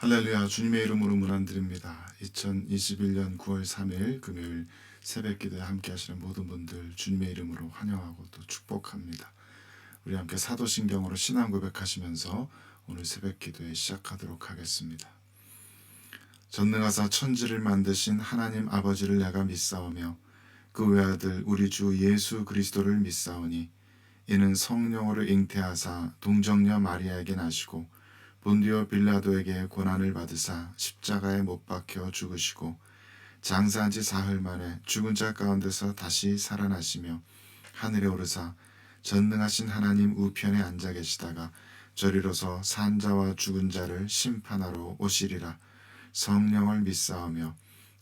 할렐루야. 주님의 이름으로 문안드립니다. 2021년 9월 3일 금요일 새벽 기도에 함께 하시는 모든 분들 주님의 이름으로 환영하고 또 축복합니다. 우리 함께 사도신경으로 신앙 고백하시면서 오늘 새벽 기도에 시작하도록 하겠습니다. 전능하사 천지를 만드신 하나님 아버지를 내가 믿사오며 그 외아들 우리 주 예수 그리스도를 믿사오니 이는 성령으로 잉태하사 동정녀 마리아에게 나시고 본디오 빌라도에게 고난을 받으사 십자가에 못 박혀 죽으시고 장사한 지 사흘 만에 죽은 자 가운데서 다시 살아나시며 하늘에 오르사 전능하신 하나님 우편에 앉아 계시다가 저리로서 산 자와 죽은 자를 심판하러 오시리라. 성령을 믿사오며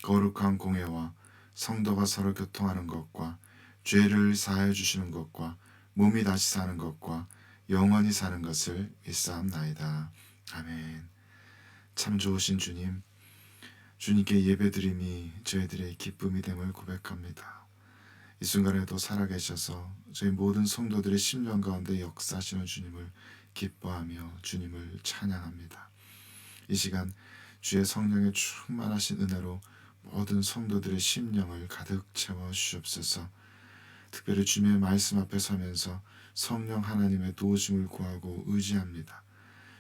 거룩한 공회와 성도가 서로 교통하는 것과 죄를 사하여 주시는 것과 몸이 다시 사는 것과 영원히 사는 것을 믿사옵나이다. 아멘. 참 좋으신 주님, 주님께 예배드림이 저희들의 기쁨이 됨을 고백합니다. 이 순간에도 살아계셔서 저희 모든 성도들의 심령 가운데 역사하시는 주님을 기뻐하며 주님을 찬양합니다. 이 시간 주의 성령의 충만하신 은혜로 모든 성도들의 심령을 가득 채워 주시옵소서. 특별히 주님의 말씀 앞에 서면서 성령 하나님의 도우심을 구하고 의지합니다.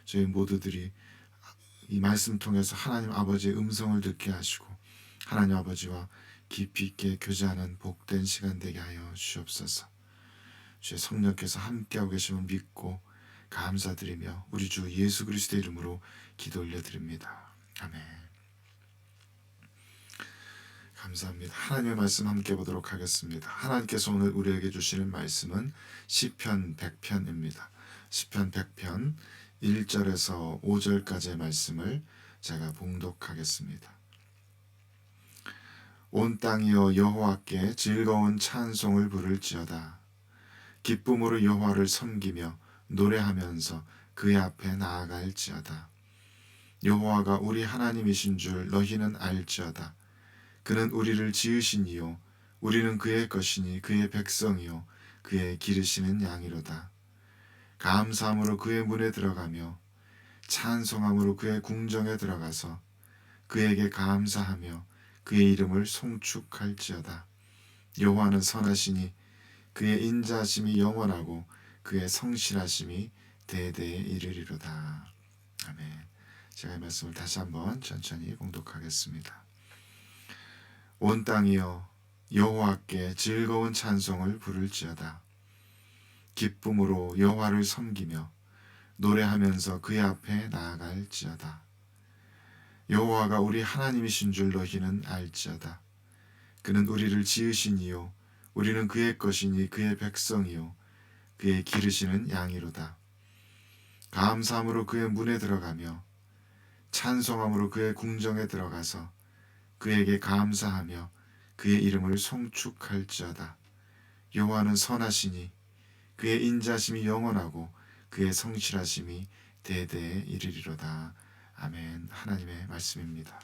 저희 모두들이 이 말씀 통해서 하나님 아버지의 음성을 듣게 하시고 하나님 아버지와 깊이 있게 교제하는 복된 시간 되게 하여 주옵소서. 주의 성령께서 함께하고 계심을 믿고 감사드리며 우리 주 예수 그리스도의 이름으로 기도 올려드립니다. 아멘. 감사합니다. 하나님의 말씀 함께 보도록 하겠습니다. 하나님께서 오늘 우리에게 주시는 말씀은 시편 100편입니다. 시편 100편 1절에서 5절까지의 말씀을 제가 봉독하겠습니다. 온 땅이여 여호와께 즐거운 찬송을 부를지어다. 기쁨으로 여호와를 섬기며 노래하면서 그의 앞에 나아갈지어다. 여호와가 우리 하나님이신 줄 너희는 알지어다. 그는 우리를 지으신 이요 우리는 그의 것이니 그의 백성이요 그의 기르시는 양이로다. 감사함으로 그의 문에 들어가며 찬송함으로 그의 궁정에 들어가서 그에게 감사하며 그의 이름을 송축할지어다. 여호와는 선하시니 그의 인자하심이 영원하고 그의 성실하심이 대대에 이르리로다. 아멘. 제가 이 말씀을 다시 한번 천천히 봉독하겠습니다. 온 땅이여 여호와께 즐거운 찬송을 부를지어다. 기쁨으로 여호와를 섬기며 노래하면서 그의 앞에 나아갈지어다. 여호와가 우리 하나님이신 줄 너희는 알지어다. 그는 우리를 지으신 이요 우리는 그의 것이니 그의 백성이요 그의 기르시는 양이로다. 감사함으로 그의 문에 들어가며 찬송함으로 그의 궁정에 들어가서 그에게 감사하며 그의 이름을 송축할지어다. 여호와는 선하시니 그의 인자심이 영원하고 그의 성실하심이 대대에 이르리로다. 아멘. 하나님의 말씀입니다.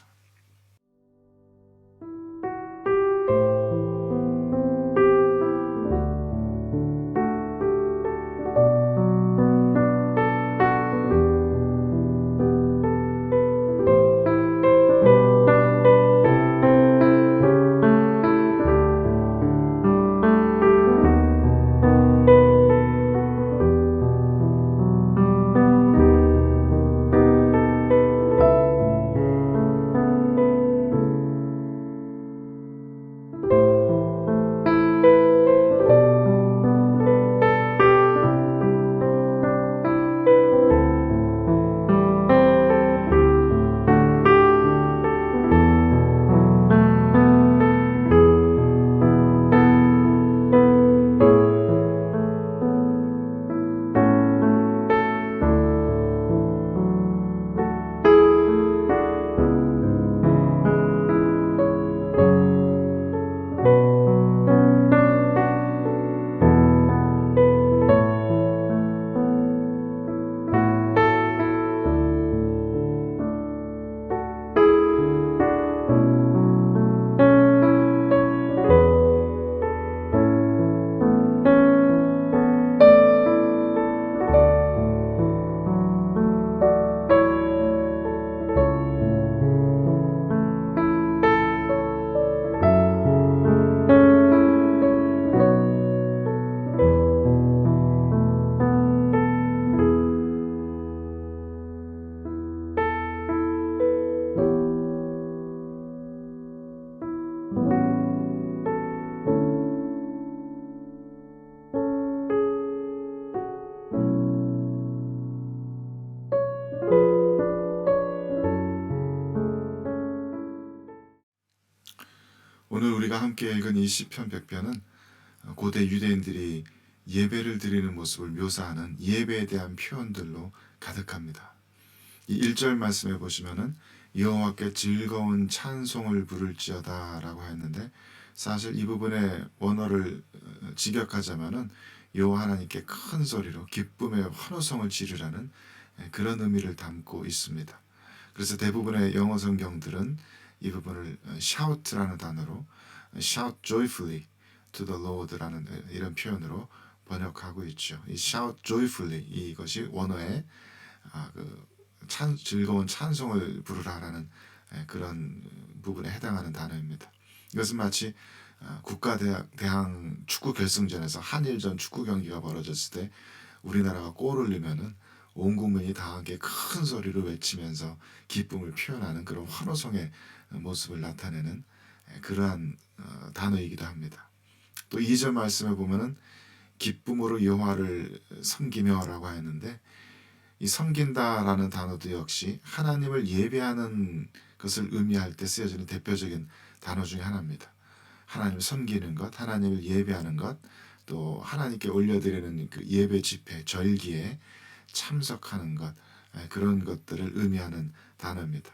우리가 함께 읽은 이 시편 100편은 고대 유대인들이 예배를 드리는 모습을 묘사하는 예배에 대한 표현들로 가득합니다. 이 1절 말씀에 보시면은 여호와께 즐거운 찬송을 부를지어다 라고 했는데, 사실 이 부분의 원어를 직역하자면은 여호와 하나님께 큰 소리로 기쁨의 환호성을 지르라는 그런 의미를 담고 있습니다. 그래서 대부분의 영어 성경들은 이 부분을 shout라는 단어로 shout joyfully to the Lord라는 이런 표현으로 번역하고 있죠. 이 shout joyfully, 이것이 원어의 즐거운 찬송을 부르라라는 그런 부분에 해당하는 단어입니다. 이것은 마치 국가대항 축구 결승전에서 한일전 축구 경기가 벌어졌을 때 우리나라가 골을 넣으면은 온 국민이 다 함께 큰 소리로 외치면서 기쁨을 표현하는 그런 환호성의 모습을 나타내는 그러한 단어이기도 합니다. 또 2절 말씀에 보면은 기쁨으로 여호와를 섬기며라고 하였는데, 이 섬긴다라는 단어도 역시 하나님을 예배하는 것을 의미할 때 쓰여지는 대표적인 단어 중에 하나입니다. 하나님을 섬기는 것, 하나님을 예배하는 것, 또 하나님께 올려드리는 그 예배 집회, 절기에 참석하는 것, 그런 것들을 의미하는 단어입니다.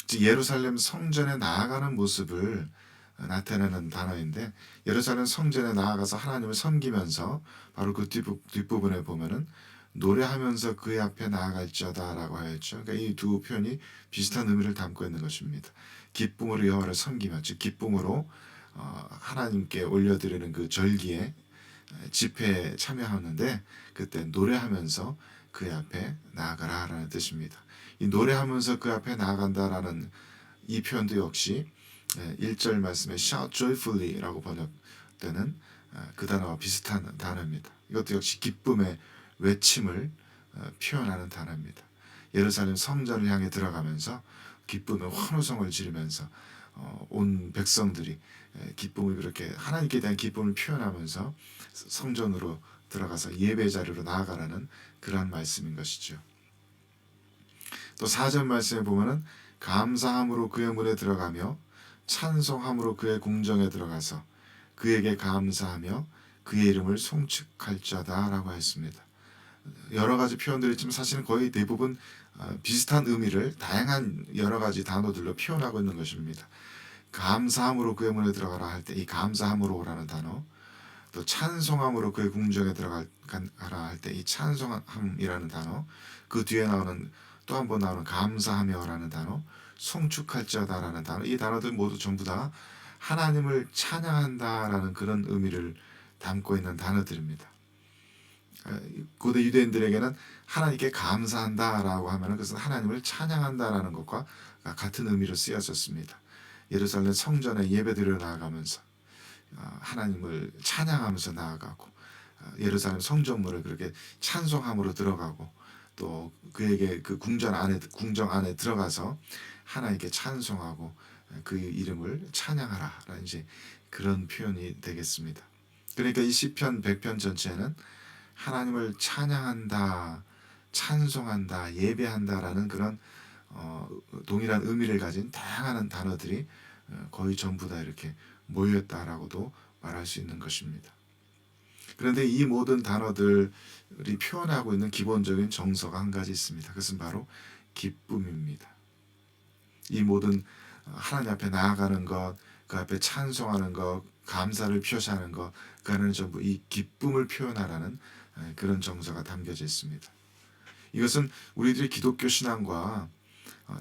즉 예루살렘 성전에 나아가는 모습을 나타내는 단어인데, 예루살렘 성전에 나아가서 하나님을 섬기면서 바로 그 뒷부분에 보면은 노래하면서 그의 앞에 나아갈지어다라고 하였죠. 그러니까 이 두 표현이 비슷한 의미를 담고 있는 것입니다. 기쁨으로 여호와를 섬기며, 즉 기쁨으로 하나님께 올려드리는 그 절기에 집회에 참여하는데, 그때 노래하면서 그의 앞에 나아가라라는 뜻입니다. 이 노래하면서 그 앞에 나아간다라는 이 표현도 역시 1절 말씀에 shout joyfully라고 번역되는 그 단어와 비슷한 단어입니다. 이것도 역시 기쁨의 외침을 표현하는 단어입니다. 예루살렘 성전을 향해 들어가면서 기쁨의 환호성을 지르면서 온 백성들이 기쁨을 그렇게 하나님께 대한 기쁨을 표현하면서 성전으로 들어가서 예배 자리로 나아가라는 그러한 말씀인 것이죠. 또 4절 말씀에 보면은 감사함으로 그의 문에 들어가며 찬송함으로 그의 궁정에 들어가서 그에게 감사하며 그의 이름을 송축할지어다라고 했습니다. 여러 가지 표현들이 있지만 사실은 거의 대부분 비슷한 의미를 다양한 여러 가지 단어들로 표현하고 있는 것입니다. 감사함으로 그의 문에 들어가라 할 때 이 감사함으로라는 단어, 또 찬송함으로 그의 궁정에 들어가라 할 때 이 찬송함이라는 단어, 그 뒤에 나오는 또 한 번 나오는 감사하며라는 단어, 송축할지어다라는 단어, 이 단어들 모두 전부 다 하나님을 찬양한다라는 그런 의미를 담고 있는 단어들입니다. 고대 유대인들에게는 하나님께 감사한다라고 하면 그것은 하나님을 찬양한다라는 것과 같은 의미로 쓰여졌습니다. 예루살렘 성전에 예배드려 나아가면서 하나님을 찬양하면서 나아가고, 예루살렘 성전문을 그렇게 찬송함으로 들어가고, 또 그에게 그 궁정 안에 들어가서 하나님께 찬송하고 그 이름을 찬양하라라는 이제 그런 표현이 되겠습니다. 그러니까 이 시편 100편 전체는 하나님을 찬양한다, 찬송한다, 예배한다라는 그런 동일한 의미를 가진 다양한 단어들이 거의 전부 다 이렇게 모였다라고도 말할 수 있는 것입니다. 그런데 이 모든 단어들이 표현하고 있는 기본적인 정서가 한 가지 있습니다. 그것은 바로 기쁨입니다. 이 모든 하나님 앞에 나아가는 것, 그 앞에 찬송하는 것, 감사를 표시하는 것, 그 안에는 전부 이 기쁨을 표현하라는 그런 정서가 담겨져 있습니다. 이것은 우리들의 기독교 신앙과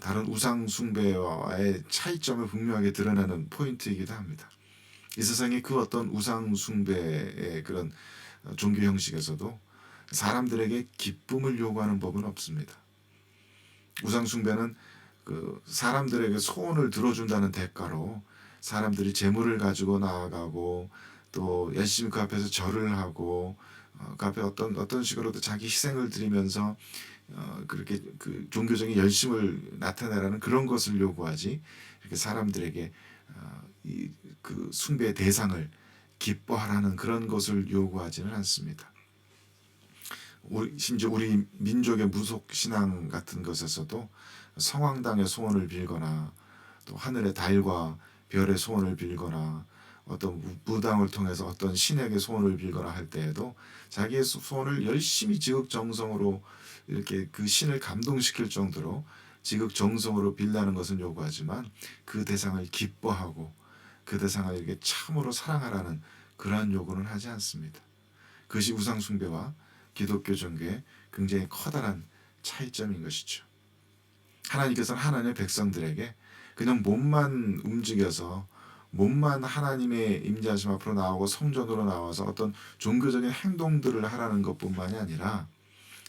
다른 우상 숭배와의 차이점을 분명하게 드러내는 포인트이기도 합니다. 이 세상의 그 어떤 우상 숭배의 그런 종교 형식에서도 사람들에게 기쁨을 요구하는 법은 없습니다. 우상 숭배는 그 사람들에게 소원을 들어준다는 대가로 사람들이 재물을 가지고 나아가고, 또 열심히 그 앞에서 절을 하고, 그 앞에 어떤 식으로도 자기 희생을 드리면서 그렇게 그 종교적인 열심을 나타내라는 그런 것을 요구하지, 이렇게 사람들에게 그 숭배의 대상을 기뻐하라는 그런 것을 요구하지는 않습니다. 심지어 우리 민족의 무속 신앙 같은 것에서도 성황당의 소원을 빌거나, 또 하늘의 달과 별의 소원을 빌거나 어떤 무당을 통해서 어떤 신에게 소원을 빌거나 할 때에도 자기의 소원을 열심히 지극정성으로 이렇게 그 신을 감동시킬 정도로 지극정성으로 빌라는 것은 요구하지만 그 대상을 기뻐하고 그 대상을 이렇게 참으로 사랑하라는 그러한 요구는 하지 않습니다. 그것이 우상숭배와 기독교 종교의 굉장히 커다란 차이점인 것이죠. 하나님께서는 하나님의 백성들에게 그냥 몸만 움직여서 몸만 하나님의 임재하심 앞으로 나오고 성전으로 나와서 어떤 종교적인 행동들을 하라는 것뿐만이 아니라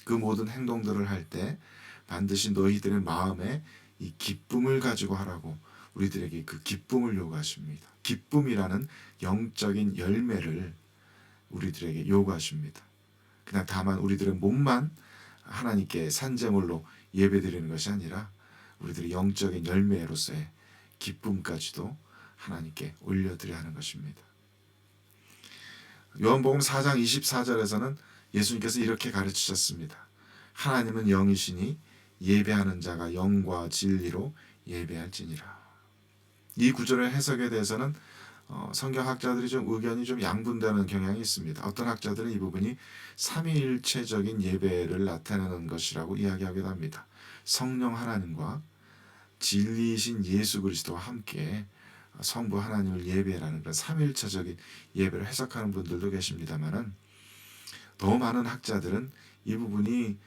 그 모든 행동들을 할 때 반드시 너희들의 마음에 이 기쁨을 가지고 하라고 우리들에게 그 기쁨을 요구하십니다. 기쁨이라는 영적인 열매를 우리들에게 요구하십니다. 그냥 다만 우리들의 몸만 하나님께 산제물로 예배드리는 것이 아니라 우리들의 영적인 열매로서의 기쁨까지도 하나님께 올려드려야 하는 것입니다. 요한복음 4장 24절에서는 예수님께서 이렇게 가르치셨습니다. 하나님은 영이시니 예배하는 자가 영과 진리로 예배할지니라. 이 구절의 해석에 대해서는 성경학자들이 좀 의견이 좀 양분되는 경향이 있습니다. 어떤 학자들은 이 부분이 삼위일체적인 예배를 나타내는 것이라고 이야기하기도 합니다. 성령 하나님과 진리이신 예수 그리스도와 함께 성부 하나님을 예배라는 그런 삼위일체적인 예배를 해석하는 분들도 계십니다만은 더 많은 학자들은 이 부분이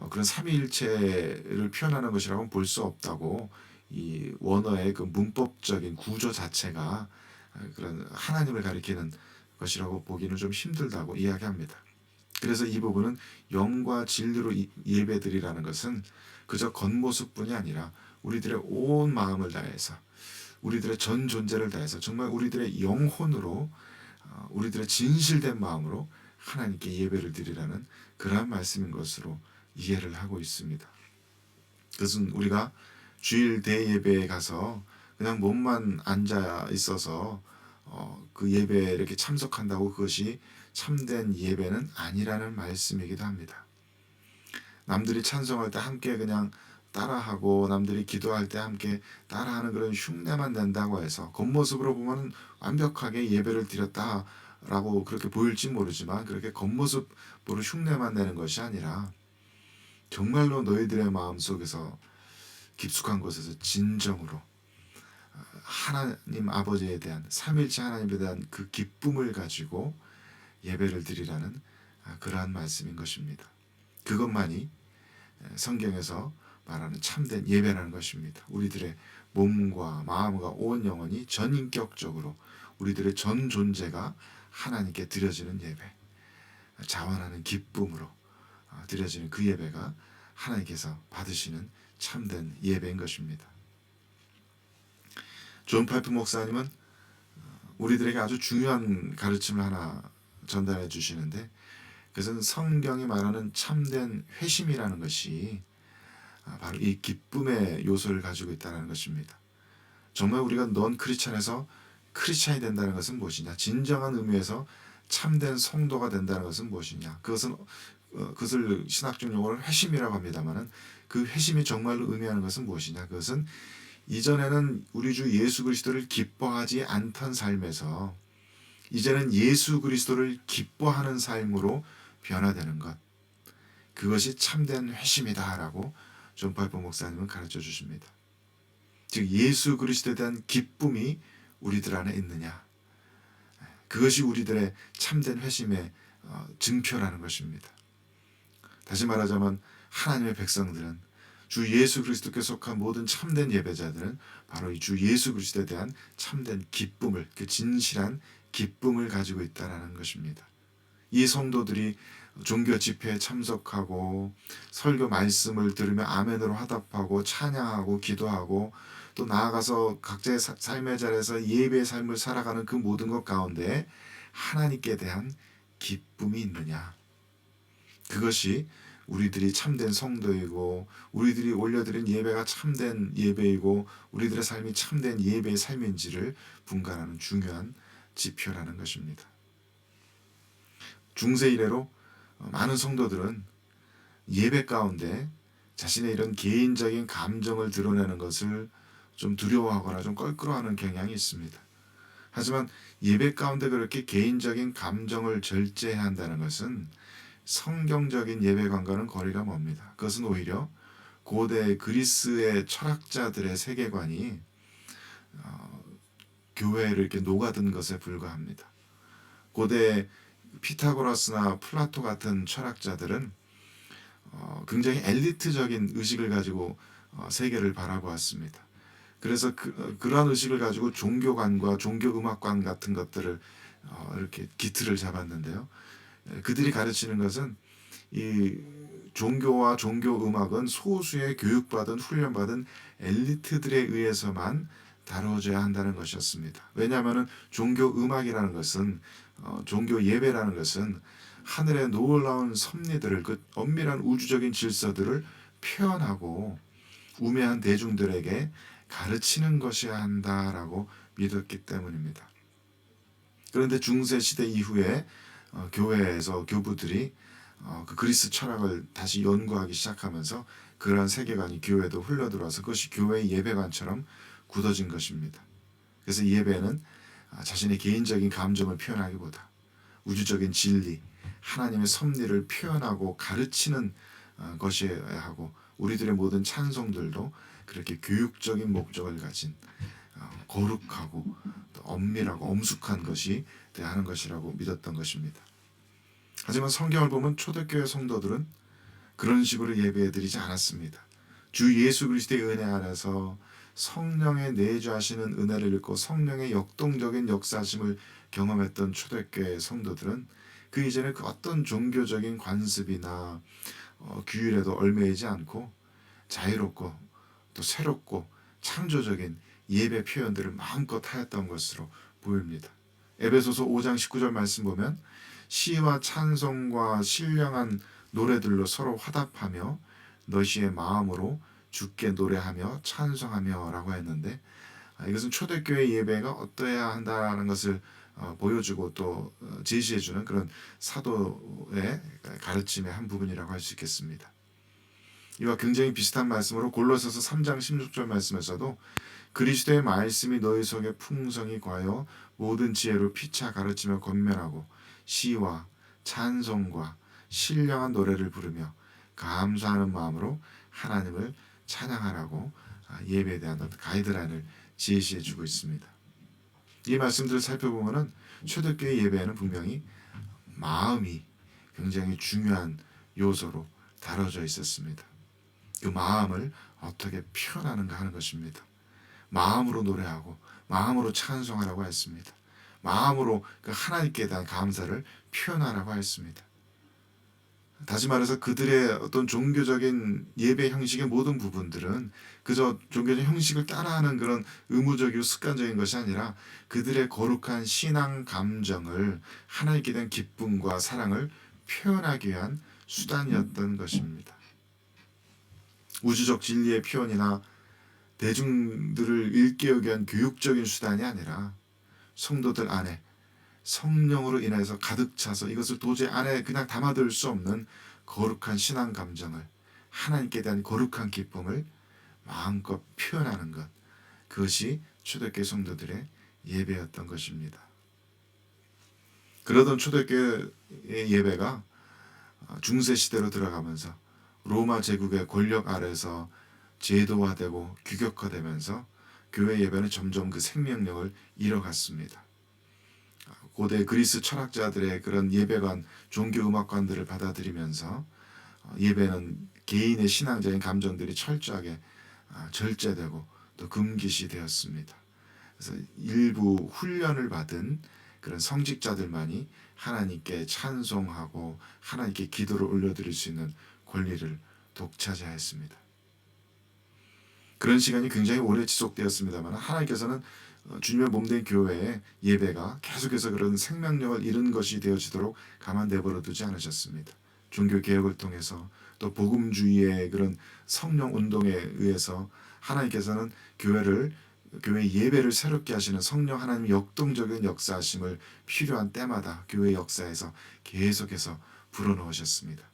그런 삼위일체를 표현하는 것이라고는 볼 수 없다고 이 원어의 그 문법적인 구조 자체가 그런 하나님을 가리키는 것이라고 보기는 좀 힘들다고 이야기합니다. 그래서 이 부분은 영과 진리로 예배드리라는 것은 그저 겉모습뿐이 아니라 우리들의 온 마음을 다해서 우리들의 전 존재를 다해서 정말 우리들의 영혼으로 우리들의 진실된 마음으로 하나님께 예배를 드리라는 그러한 말씀인 것으로 이해를 하고 있습니다. 그것은 우리가 주일 대예배에 가서 그냥 몸만 앉아 있어서 그 예배에 이렇게 참석한다고 그것이 참된 예배는 아니라는 말씀이기도 합니다. 남들이 찬송할 때 함께 그냥 따라하고 남들이 기도할 때 함께 따라하는 그런 흉내만 낸다고 해서 겉모습으로 보면 완벽하게 예배를 드렸다라고 그렇게 보일지 모르지만 그렇게 겉모습으로 흉내만 내는 것이 아니라 정말로 너희들의 마음속에서 깊숙한 곳에서 진정으로 하나님 아버지에 대한 삼일체 하나님에 대한 그 기쁨을 가지고 예배를 드리라는 그러한 말씀인 것입니다. 그것만이 성경에서 말하는 참된 예배라는 것입니다. 우리들의 몸과 마음과 온 영혼이 전인격적으로 우리들의 전 존재가 하나님께 드려지는 예배, 자원하는 기쁨으로 드려지는 그 예배가 하나님께서 받으시는 참된 예배인 것입니다. 존 파이프 목사님은 우리들에게 아주 중요한 가르침을 하나 전달해 주시는데 그것은 성경이 말하는 참된 회심이라는 것이 바로 이 기쁨의 요소를 가지고 있다는 것입니다. 정말 우리가 넌 크리스찬에서 크리스찬이 된다는 것은 무엇이냐? 진정한 의미에서 참된 성도가 된다는 것은 무엇이냐? 그것을 신학적 용어로 회심이라고 합니다만은 그 회심이 정말로 의미하는 것은 무엇이냐? 그것은 이전에는 우리 주 예수 그리스도를 기뻐하지 않던 삶에서 이제는 예수 그리스도를 기뻐하는 삶으로 변화되는 것. 그것이 참된 회심이다라고 존 파이퍼 목사님은 가르쳐 주십니다. 즉 예수 그리스도에 대한 기쁨이 우리들 안에 있느냐. 그것이 우리들의 참된 회심의 증표라는 것입니다. 다시 말하자면 하나님의 백성들은 주 예수 그리스도께 속한 모든 참된 예배자들은 바로 이 주 예수 그리스도에 대한 참된 기쁨을 그 진실한 기쁨을 가지고 있다라는 것입니다. 이 성도들이 종교 집회에 참석하고 설교 말씀을 들으며 아멘으로 화답하고 찬양하고 기도하고 또 나아가서 각자의 삶의 자리에서 예배의 삶을 살아가는 그 모든 것 가운데 하나님께 대한 기쁨이 있느냐. 그것이 우리들이 참된 성도이고 우리들이 올려드린 예배가 참된 예배이고 우리들의 삶이 참된 예배의 삶인지를 분간하는 중요한 지표라는 것입니다. 중세 이래로 많은 성도들은 예배 가운데 자신의 이런 개인적인 감정을 드러내는 것을 좀 두려워하거나 좀 껄끄러워하는 경향이 있습니다. 하지만 예배 가운데 그렇게 개인적인 감정을 절제해야 한다는 것은 성경적인 예배관과는 거리가 멉니다. 그것은 오히려 고대 그리스의 철학자들의 세계관이 교회를 이렇게 녹아든 것에 불과합니다. 고대 피타고라스나 플라토 같은 철학자들은 굉장히 엘리트적인 의식을 가지고 세계를 바라보았습니다. 그래서 그러한 의식을 가지고 종교관과 종교음악관 같은 것들을 이렇게 기틀을 잡았는데요. 그들이 가르치는 것은 이 종교와 종교음악은 소수의 교육받은 훈련받은 엘리트들에 의해서만 다뤄져야 한다는 것이었습니다. 왜냐하면 종교음악이라는 것은 종교 예배라는 것은 하늘의 놀라운 섭리들을 그 엄밀한 우주적인 질서들을 표현하고 우매한 대중들에게 가르치는 것이어야 한다라고 믿었기 때문입니다. 그런데 중세 시대 이후에 교회에서 교부들이 그 그리스 철학을 다시 연구하기 시작하면서 그러한 세계관이 교회도 흘러들어와서 그것이 교회의 예배관처럼 굳어진 것입니다. 그래서 예배는 자신의 개인적인 감정을 표현하기보다 우주적인 진리, 하나님의 섭리를 표현하고 가르치는 것이어야 하고 우리들의 모든 찬송들도 그렇게 교육적인 목적을 가진 거룩하고 또 엄밀하고 엄숙한 것이 되어야 하는 것이라고 믿었던 것입니다. 하지만 성경을 보면 초대교회 성도들은 그런 식으로 예배드리지 않았습니다. 주 예수 그리스도의 은혜 안에서 성령의 내주하시는 은혜를 읽고 성령의 역동적인 역사하심을 경험했던 초대교회 성도들은 그 이전에 그 어떤 종교적인 관습이나 규율에도 얽매이지 않고 자유롭고 또 새롭고 창조적인 예배 표현들을 마음껏 하였던 것으로 보입니다. 에베소서 5장 19절 말씀 보면 시와 찬송과 신령한 노래들로 서로 화답하며 너희의 마음으로 주께 노래하며 찬송하며 라고 했는데 이것은 초대교회 예배가 어떠해야 한다는 것을 보여주고 또 제시해주는 그런 사도의 가르침의 한 부분이라고 할 수 있겠습니다. 이와 굉장히 비슷한 말씀으로 골로새서 3장 16절 말씀에서도 그리스도의 말씀이 너희 속에 풍성히 과여 모든 지혜로 피차 가르치며 권면하고 시와 찬송과 신령한 노래를 부르며 감사하는 마음으로 하나님을 찬양하라고 예배에 대한 가이드라인을 제시해 주고 있습니다. 이 말씀들을 살펴보면 초대교회 예배에는 분명히 마음이 굉장히 중요한 요소로 다뤄져 있었습니다. 그 마음을 어떻게 표현하는가 하는 것입니다. 마음으로 노래하고 마음으로 찬송하라고 했습니다. 마음으로 그 하나님께 대한 감사를 표현하라고 했습니다. 다시 말해서 그들의 어떤 종교적인 예배 형식의 모든 부분들은 그저 종교적 형식을 따라하는 그런 의무적이고 습관적인 것이 아니라 그들의 거룩한 신앙 감정을 하나님께 대한 기쁨과 사랑을 표현하기 위한 수단이었던 것입니다. 우주적 진리의 표현이나 대중들을 일깨우기 위한 교육적인 수단이 아니라 성도들 안에 성령으로 인해서 가득 차서 이것을 도저히 안에 그냥 담아둘 수 없는 거룩한 신앙 감정을 하나님께 대한 거룩한 기쁨을 마음껏 표현하는 것, 그것이 초대교회 성도들의 예배였던 것입니다. 그러던 초대교회의 예배가 중세 시대로 들어가면서 로마 제국의 권력 아래서 제도화되고 규격화되면서 교회 예배는 점점 그 생명력을 잃어갔습니다. 고대 그리스 철학자들의 그런 예배관, 종교음악관들을 받아들이면서 예배는 개인의 신앙적인 감정들이 철저하게 절제되고 또 금기시 되었습니다. 그래서 일부 훈련을 받은 그런 성직자들만이 하나님께 찬송하고 하나님께 기도를 올려드릴 수 있는 권리를 독차지하였습니다. 그런 시간이 굉장히 오래 지속되었습니다만 하나님께서는 주님의 몸된 교회의 예배가 계속해서 그런 생명력을 잃은 것이 되어지도록 가만 내버려 두지 않으셨습니다. 종교개혁을 통해서 또 복음주의의 그런 성령 운동에 의해서 하나님께서는 교회 예배를 새롭게 하시는 성령 하나님의 역동적인 역사하심을 필요한 때마다 교회 역사에서 계속해서 불어넣으셨습니다.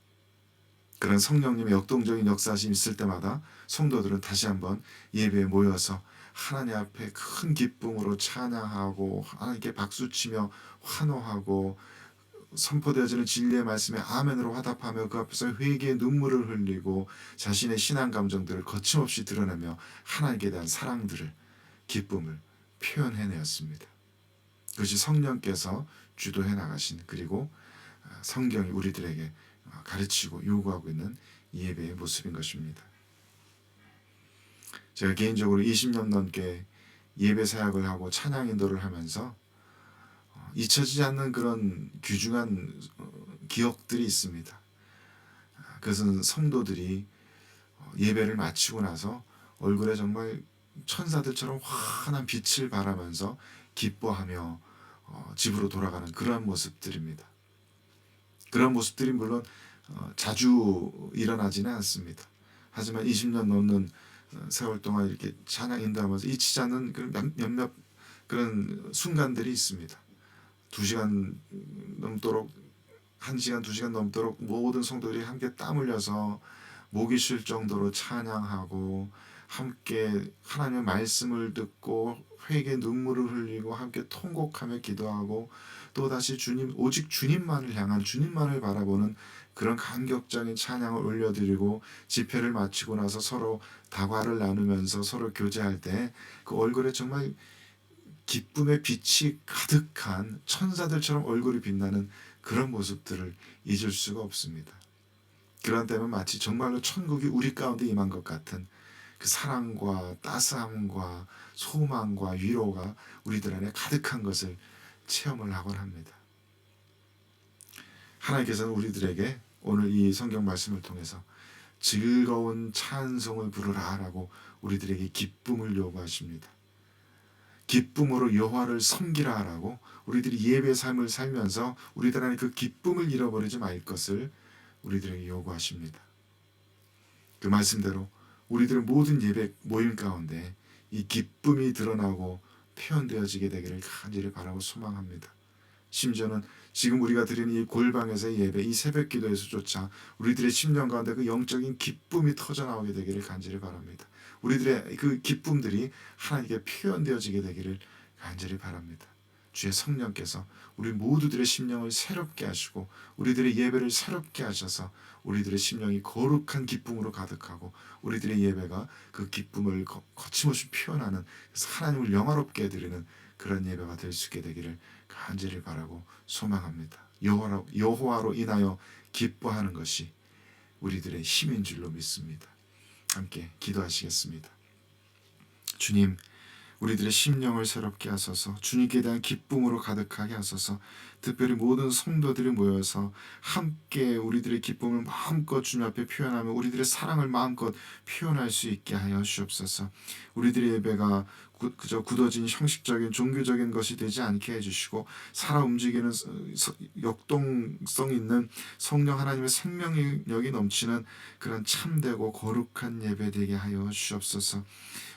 그런 성령님의 역동적인 역사하심이 있을 때마다 성도들은 다시 한번 예배에 모여서 하나님 앞에 큰 기쁨으로 찬양하고 하나님께 박수치며 환호하고 선포되어지는 진리의 말씀에 아멘으로 화답하며 그 앞에서 회개의 눈물을 흘리고 자신의 신앙 감정들을 거침없이 드러내며 하나님께 대한 사랑들을 기쁨을 표현해내었습니다. 그것이 성령께서 주도해 나가신 그리고 성경이 우리들에게 가르치고 요구하고 있는 예배의 모습인 것입니다. 제가 개인적으로 20년 넘게 예배 사역을 하고 찬양 인도를 하면서 잊혀지지 않는 그런 귀중한 기억들이 있습니다. 그것은 성도들이 예배를 마치고 나서 얼굴에 정말 천사들처럼 환한 빛을 발하면서 기뻐하며 집으로 돌아가는 그러한 모습들입니다. 그런 모습들이 물론 자주 일어나지는 않습니다. 하지만 20년 넘는 세월 동안 이렇게 찬양 인도하면서 잊히지 않는 그런 몇몇 그런 순간들이 있습니다. 2시간 넘도록 1시간 2시간 넘도록 모든 성도들이 함께 땀 흘려서 목이 쉴 정도로 찬양하고 함께 하나님의 말씀을 듣고 회개 눈물을 흘리고 함께 통곡하며 기도하고 또다시 주님 오직 주님만을 향한 주님만을 바라보는 그런 감격적인 찬양을 올려드리고 집회를 마치고 나서 서로 다과를 나누면서 서로 교제할 때 그 얼굴에 정말 기쁨의 빛이 가득한 천사들처럼 얼굴이 빛나는 그런 모습들을 잊을 수가 없습니다. 그런 때면 마치 정말로 천국이 우리 가운데 임한 것 같은 그 사랑과 따스함과 소망과 위로가 우리들 안에 가득한 것을 체험을 하곤 합니다. 하나님께서는 우리들에게 오늘 이 성경 말씀을 통해서 즐거운 찬송을 부르라라고 우리들에게 기쁨을 요구하십니다. 기쁨으로 여호와를 섬기라라고 우리들이 예배의 삶을 살면서 우리들 안에 그 기쁨을 잃어버리지 말 것을 우리들에게 요구하십니다. 그 말씀대로 우리들 모든 예배 모임 가운데 이 기쁨이 드러나고 표현되어지게 되기를 간절히 바라고 소망합니다. 심지어는 지금 우리가 드리는 이 골방에서의 예배, 이 새벽 기도에서조차 우리들의 심령 가운데 그 영적인 기쁨이 터져나오게 되기를 간절히 바랍니다. 우리들의 그 기쁨들이 하나님께 표현되어지게 되기를 간절히 바랍니다. 주의 성령께서 우리 모두들의 심령을 새롭게 하시고 우리들의 예배를 새롭게 하셔서 우리들의 심령이 거룩한 기쁨으로 가득하고 우리들의 예배가 그 기쁨을 거침없이 표현하는 하나님을 영화롭게 드리는 그런 예배가 될 수 있게 되기를 간절히 바라고 소망합니다. 여호와로 인하여 기뻐하는 것이 우리들의 힘인 줄로 믿습니다. 함께 기도하시겠습니다. 주님, 우리들의 심령을 새롭게 하소서. 주님께 대한 기쁨으로 가득하게 하소서. 특별히 모든 성도들이 모여서 함께 우리들의 기쁨을 마음껏 주님 앞에 표현하며 우리들의 사랑을 마음껏 표현할 수 있게 하여 주옵소서. 우리들의 예배가 그저 굳어진 형식적인 종교적인 것이 되지 않게 해주시고 살아 움직이는 역동성 있는 성령 하나님의 생명력이 넘치는 그런 참되고 거룩한 예배 되게 하여 주옵소서.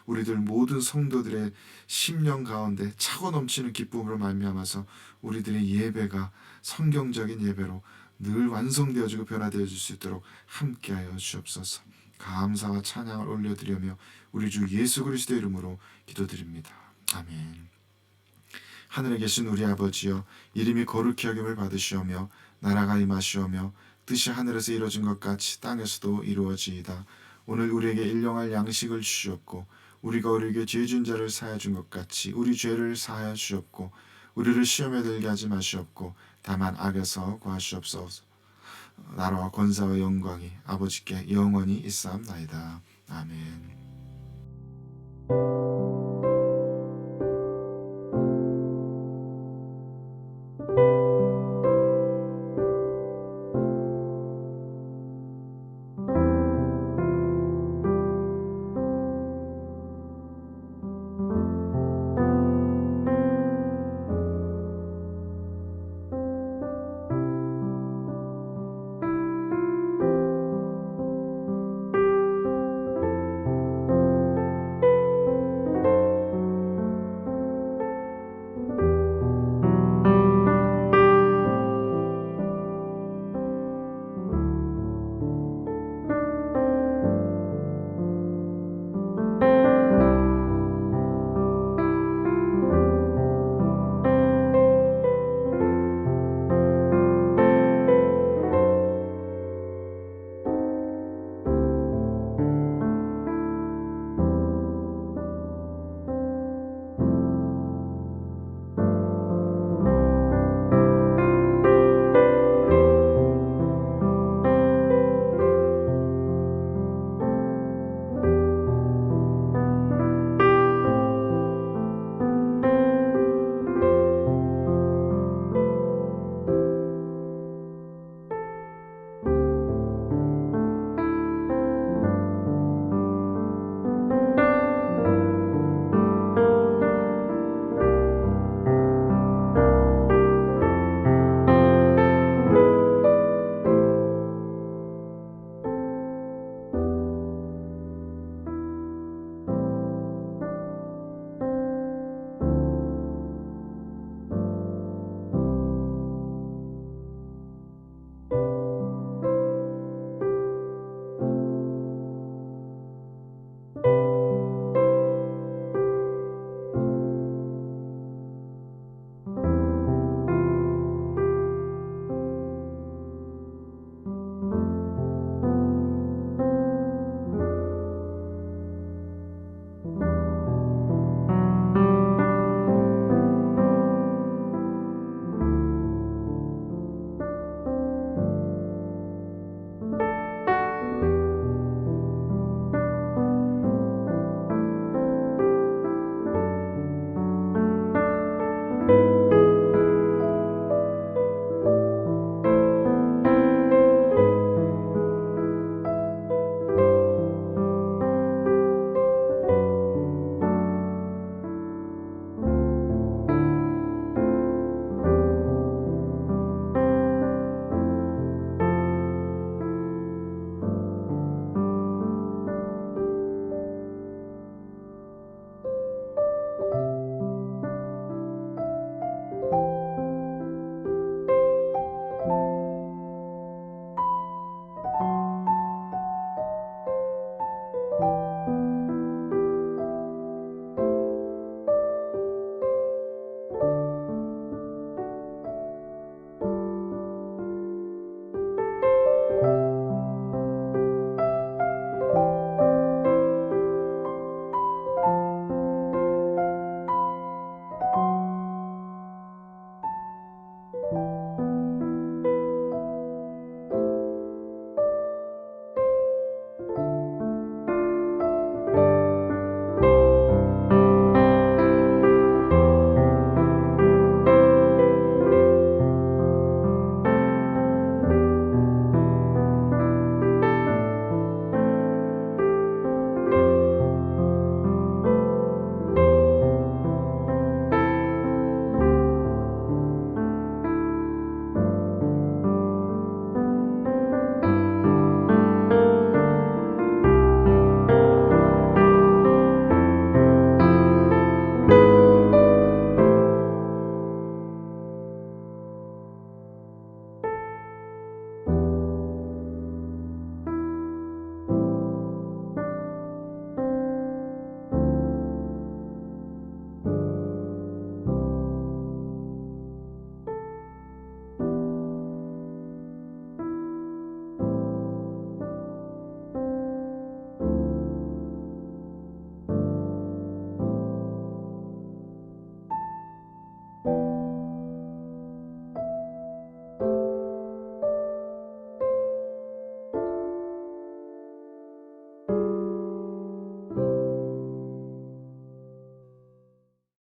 우리들 모든 성도들의 심령 가운데 차고 넘치는 기쁨으로 말미암아서 우리들의 예배가 성경적인 예배로 늘 완성되어지고 변화되어질 수 있도록 함께하여 주옵소서. 감사와 찬양을 올려드리며 우리 주 예수 그리스도의 이름으로 기도드립니다. 아멘. 하늘에 계신 우리 아버지여, 이름이 거룩히 여김을 받으시오며 나라가 임하시오며 뜻이 하늘에서 이루어진 것 같이 땅에서도 이루어지이다. 오늘 우리에게 일용할 양식을 주시옵고 우리가 우리에게 죄진 자를 사하여 준 것 같이 우리 죄를 사하여 주옵고 우리를 시험에 들게 하지 마시옵고 다만 악에서 구하시옵소서. 나라와 권세와 영광이 아버지께 영원히 있사옵나이다. 아멘.